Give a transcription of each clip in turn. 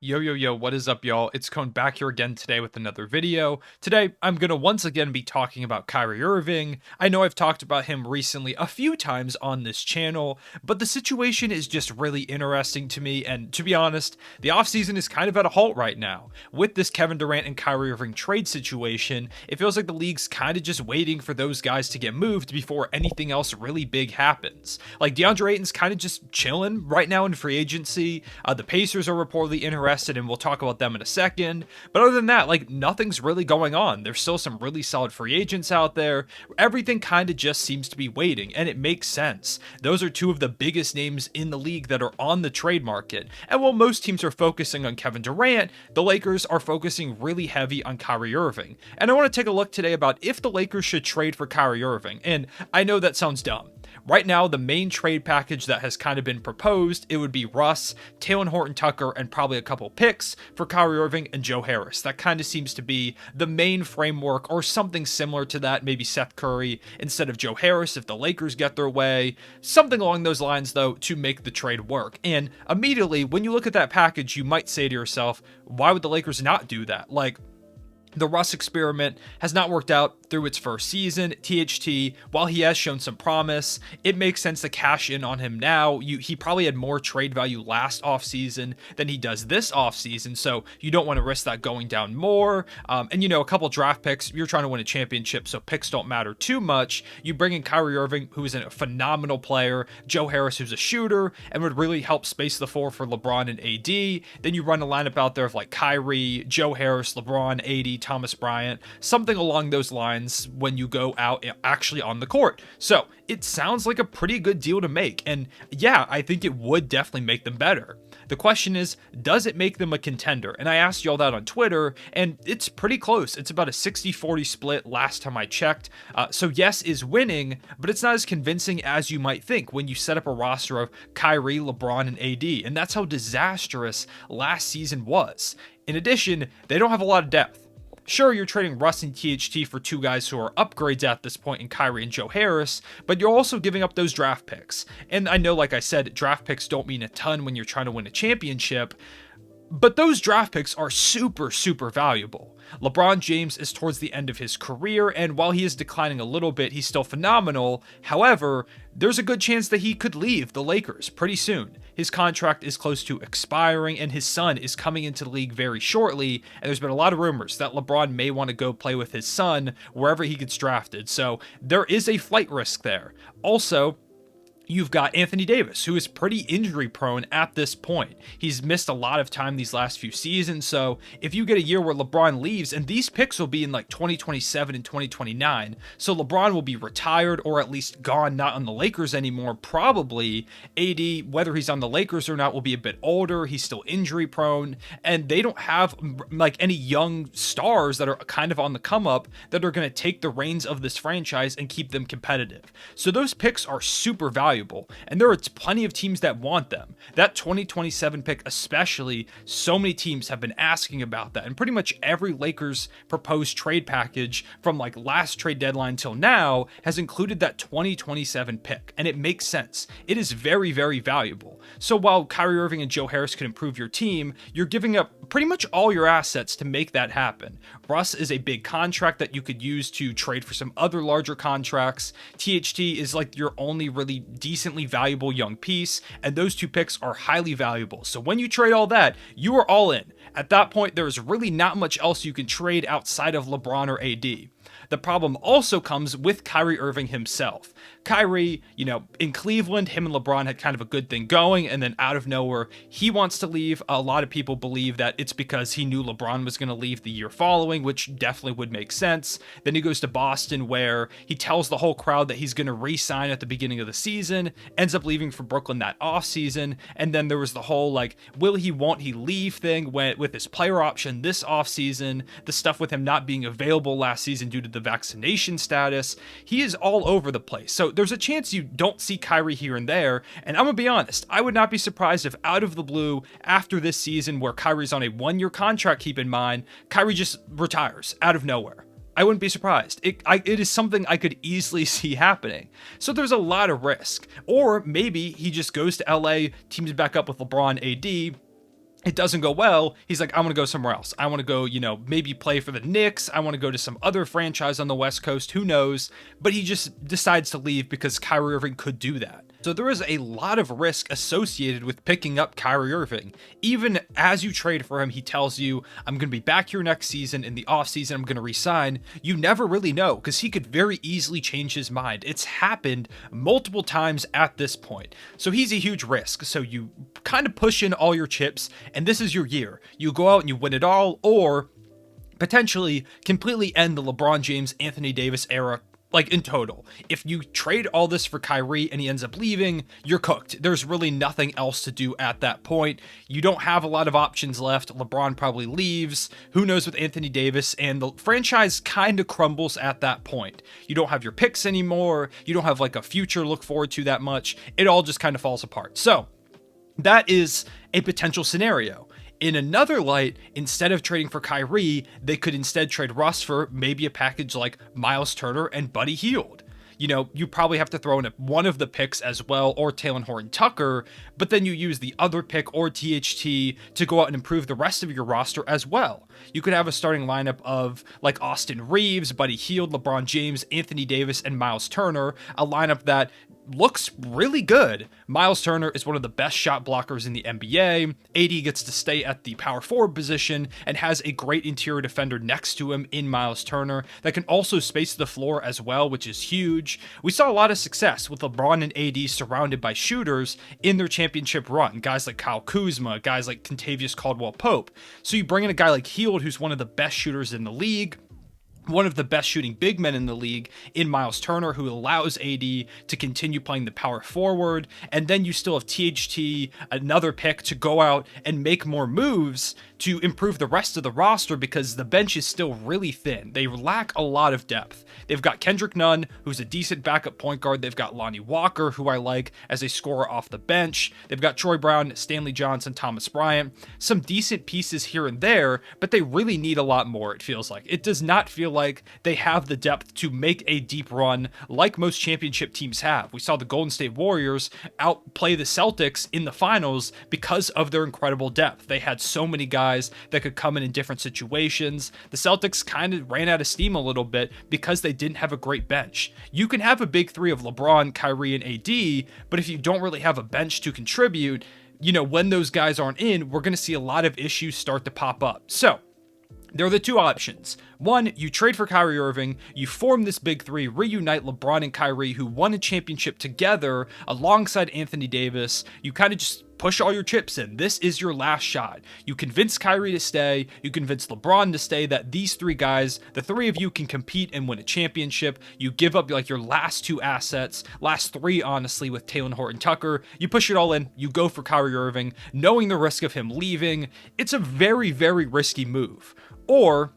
Yo, what is up, y'all? It's Cone back here again today with another video. Today, I'm gonna once again be talking about Kyrie Irving. I know I've talked about him recently a few times on this channel, but the situation is just really interesting to me, and to be honest, the offseason is kind of at a halt right now. With this Kevin Durant and Kyrie Irving trade situation, it feels like the league's kind of just waiting for those guys to get moved before anything else really big happens. Like, DeAndre Ayton's kind of just chilling right now in free agency. The Pacers are reportedly interested, and we'll talk about them in a second. But other than that, like, nothing's really going on. There's still some really solid free agents out there. Everything kind of just seems to be waiting, and it makes sense. Those are two of the biggest names in the league that are on the trade market. And while most teams are focusing on Kevin Durant, the Lakers are focusing really heavy on Kyrie Irving. And I want to take a look today about if the Lakers should trade for Kyrie Irving. And I know that sounds dumb. Right now, the main trade package that has kind of been proposed, it would be Russ, Talen Horton-Tucker, and probably a couple picks for Kyrie Irving and Joe Harris. That kind of seems to be the main framework, or something similar to that, maybe Seth Curry instead of Joe Harris if the Lakers get their way. Something along those lines, though, to make the trade work. And immediately, when you look at that package, you might say to yourself, why would the Lakers not do that? Like, the Russ experiment has not worked out through its first season. THT, while he has shown some promise, it makes sense to cash in on him now. He probably had more trade value last offseason than he does this offseason, so you don't want to risk that going down more. And, a couple draft picks, you're trying to win a championship, so picks don't matter too much. You bring in Kyrie Irving, who is a phenomenal player, Joe Harris, who's a shooter, and would really help space the floor for LeBron and AD. Then you run a lineup out there of like Kyrie, Joe Harris, LeBron, AD, Thomas Bryant, something along those lines when you go out actually on the court. So it sounds like a pretty good deal to make. And yeah, I think it would definitely make them better. The question is, does it make them a contender? And I asked y'all that on Twitter, and it's pretty close. It's about a 60-40 split last time I checked. So yes is winning, but it's not as convincing as you might think when you set up a roster of Kyrie, LeBron, and AD. And that's how disastrous last season was. In addition, they don't have a lot of depth. Sure, you're trading Russ and THT for two guys who are upgrades at this point in Kyrie and Joe Harris, but you're also giving up those draft picks. And I know, like I said, draft picks don't mean a ton when you're trying to win a championship, but those draft picks are super valuable. LeBron James is towards the end of his career, and while he is declining a little bit, he's still phenomenal. However, there's a good chance that he could leave the Lakers pretty soon. His contract is close to expiring, and his son is coming into the league very shortly, and there's been a lot of rumors that LeBron may want to go play with his son wherever he gets drafted, so there is a flight risk there. Also, you've got Anthony Davis, who is pretty injury prone at this point. He's missed a lot of time these last few seasons, so if you get a year where LeBron leaves, and these picks will be in like 2027 and 2029, so LeBron will be retired or at least gone, not on the Lakers anymore, probably. AD, whether he's on the Lakers or not, will be a bit older. He's still injury prone, and they don't have like any young stars that are kind of on the come up that are going to take the reins of this franchise and keep them competitive. So those picks are super valuable. And there are plenty of teams that want them. That 2027 pick especially, so many teams have been asking about that. And pretty much every Lakers proposed trade package from like last trade deadline till now has included that 2027 pick. And it makes sense. It is very valuable. So while Kyrie Irving and Joe Harris can improve your team, you're giving up pretty much all your assets to make that happen. Russ is a big contract that you could use to trade for some other larger contracts. THT is like your only really decently valuable young piece, and those two picks are highly valuable. So when you trade all that, you are all in. At that point, there is really not much else you can trade outside of LeBron or AD. The problem also comes with Kyrie Irving himself. Kyrie, in Cleveland, him and LeBron had kind of a good thing going, and then out of nowhere, he wants to leave. A lot of people believe that it's because he knew LeBron was going to leave the year following, which definitely would make sense. Then he goes to Boston, where he tells the whole crowd that he's going to re-sign at the beginning of the season, ends up leaving for Brooklyn that offseason, and then there was the whole, like, will he, won't he leave thing with his player option this offseason, the stuff with him not being available last season due to the vaccination status. He is all over the place. So there's a chance you don't see Kyrie here and there. And I'm going to be honest, I would not be surprised if out of the blue, after this season where Kyrie's on a 1-year contract, keep in mind, Kyrie just retires out of nowhere. I wouldn't be surprised. It is something I could easily see happening. So there's a lot of risk. Or maybe he just goes to LA, teams back up with LeBron, AD, It doesn't go well. He's like, I want to go somewhere else. I want to go, maybe play for the Knicks. I want to go to some other franchise on the West Coast. Who knows? But he just decides to leave because Kyrie Irving could do that. So there is a lot of risk associated with picking up Kyrie Irving. Even as you trade for him, he tells you, I'm going to be back here next season. In the offseason, I'm going to resign. You never really know because he could very easily change his mind. It's happened multiple times at this point. So he's a huge risk. So you kind of push in all your chips, and this is your year. You go out and you win it all, or potentially completely end the LeBron James, Anthony Davis era, like in total. If you trade all this for Kyrie and he ends up leaving, you're cooked. There's really nothing else to do at that point. You don't have a lot of options left. LeBron probably leaves. Who knows with Anthony Davis? And the franchise kind of crumbles at that point. You don't have your picks anymore. You don't have like a future to look forward to that much. It all just kind of falls apart. So that is a potential scenario. In another light, instead of trading for Kyrie, they could instead trade Russ for maybe a package like Miles Turner and Buddy Hield. You probably have to throw in one of the picks as well, or Talen Horton-Tucker, but then you use the other pick or THT to go out and improve the rest of your roster as well. You could have a starting lineup of like Austin Reeves, Buddy Hield, LeBron James, Anthony Davis, and Miles Turner, a lineup that looks really good. Miles Turner is one of the best shot blockers in the NBA. AD gets to stay at the power forward position and has a great interior defender next to him in Miles Turner that can also space the floor as well, which is huge. We saw a lot of success with LeBron and AD surrounded by shooters in their championship run. Guys like Kyle Kuzma, guys like Kentavious Caldwell-Pope. So you bring in a guy like Hield, who's one of the best shooters in the league, one of the best shooting big men in the league in Miles Turner, who allows AD to continue playing the power forward. And then you still have THT, another pick to go out and make more moves to improve the rest of the roster because the bench is still really thin. They lack a lot of depth. They've got Kendrick Nunn, who's a decent backup point guard. They've got Lonnie Walker, who I like as a scorer off the bench. They've got Troy Brown, Stanley Johnson, Thomas Bryant. Some decent pieces here and there, but they really need a lot more, it feels like. It does not feel like they have the depth to make a deep run like most championship teams have. We saw the Golden State Warriors outplay the Celtics in the finals because of their incredible depth. They had so many guys that could come in different situations. The Celtics kind of ran out of steam a little bit because they didn't have a great bench. You can have a big three of LeBron, Kyrie, and AD, but if you don't really have a bench to contribute, when those guys aren't in, we're going to see a lot of issues start to pop up. So there are the two options. One, you trade for Kyrie Irving, you form this big three, reunite LeBron and Kyrie, who won a championship together alongside Anthony Davis. You kind of just push all your chips in. This is your last shot. You convince Kyrie to stay, you convince LeBron to stay, that these three guys, the three of you, can compete and win a championship. You give up like your last two assets, last three honestly, with Talen Horton-Tucker. You push it all in, you go for Kyrie Irving, knowing the risk of him leaving. It's a very, very risky move. Or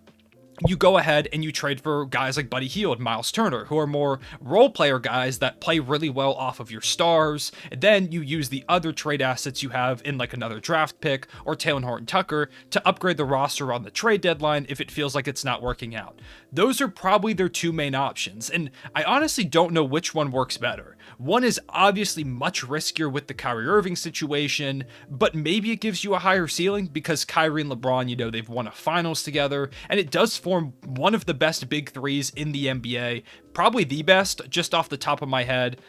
you go ahead and you trade for guys like Buddy Hield, Miles Turner, who are more role player guys that play really well off of your stars. And then you use the other trade assets you have in like another draft pick or Talen Horton-Tucker to upgrade the roster on the trade deadline if it feels like it's not working out. Those are probably their two main options. And I honestly don't know which one works better. One is obviously much riskier with the Kyrie Irving situation, but maybe it gives you a higher ceiling because Kyrie and LeBron, they've won a finals together, and it does form one of the best big threes in the NBA, probably the best, just off the top of my head.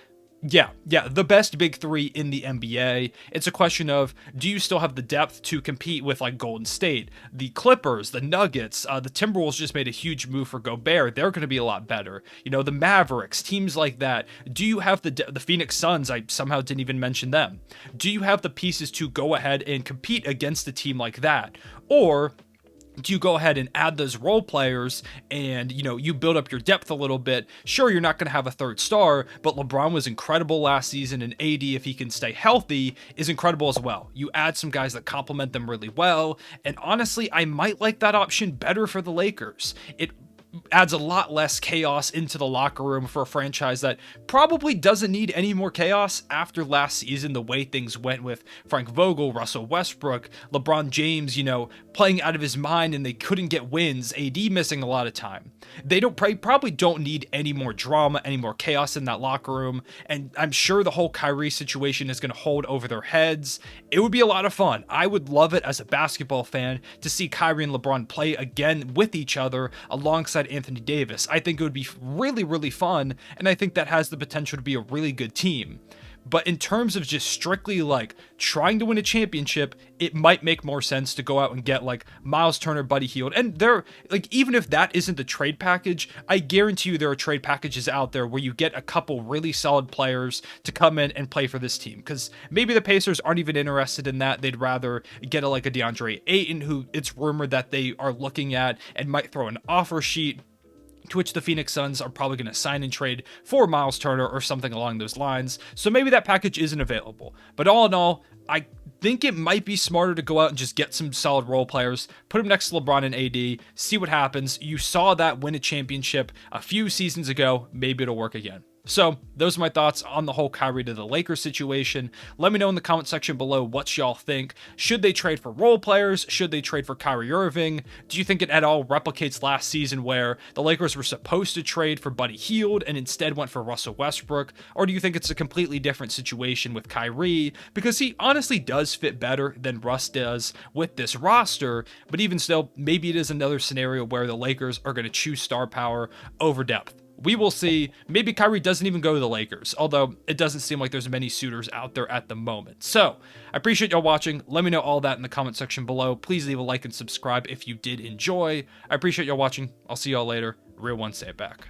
Yeah, the best big three in the NBA. It's a question of, do you still have the depth to compete with like Golden State, the Clippers, the Nuggets, the Timberwolves just made a huge move for Gobert. They're going to be a lot better. The Mavericks, teams like that. Do you have the Phoenix Suns? I somehow didn't even mention them. Do you have the pieces to go ahead and compete against a team like that? Or do you go ahead and add those role players and, you build up your depth a little bit? Sure, you're not going to have a third star, but LeBron was incredible last season, and AD, if he can stay healthy, is incredible as well. You add some guys that complement them really well, and honestly, I might like that option better for the Lakers. It adds a lot less chaos into the locker room for a franchise that probably doesn't need any more chaos after last season, the way things went with Frank Vogel, Russell Westbrook, LeBron James, playing out of his mind and they couldn't get wins, AD missing a lot of time. They probably don't need any more drama, any more chaos in that locker room, and I'm sure the whole Kyrie situation is going to hold over their heads. It would be a lot of fun. I would love it as a basketball fan to see Kyrie and LeBron play again with each other alongside Anthony Davis. I think it would be really, really fun, and I think that has the potential to be a really good team. But in terms of just strictly like trying to win a championship, it might make more sense to go out and get like Miles Turner, Buddy Hield. And they're like, even if that isn't the trade package, I guarantee you there are trade packages out there where you get a couple really solid players to come in and play for this team. Because maybe the Pacers aren't even interested in that. They'd rather get a DeAndre Ayton, who it's rumored that they are looking at and might throw an offer sheet, to which the Phoenix Suns are probably going to sign and trade for Miles Turner or something along those lines. So maybe that package isn't available. But all in all, I think it might be smarter to go out and just get some solid role players, put them next to LeBron and AD, see what happens. You saw that win a championship a few seasons ago. Maybe it'll work again. So those are my thoughts on the whole Kyrie to the Lakers situation. Let me know in the comment section below what y'all think. Should they trade for role players? Should they trade for Kyrie Irving? Do you think it at all replicates last season where the Lakers were supposed to trade for Buddy Hield and instead went for Russell Westbrook? Or do you think it's a completely different situation with Kyrie? Because he honestly does fit better than Russ does with this roster, but even still, maybe it is another scenario where the Lakers are going to choose star power over depth. We will see. Maybe Kyrie doesn't even go to the Lakers, although it doesn't seem like there's many suitors out there at the moment. So, I appreciate y'all watching. Let me know all that in the comment section below. Please leave a like and subscribe if you did enjoy. I appreciate y'all watching. I'll see y'all later. Real one, say it back.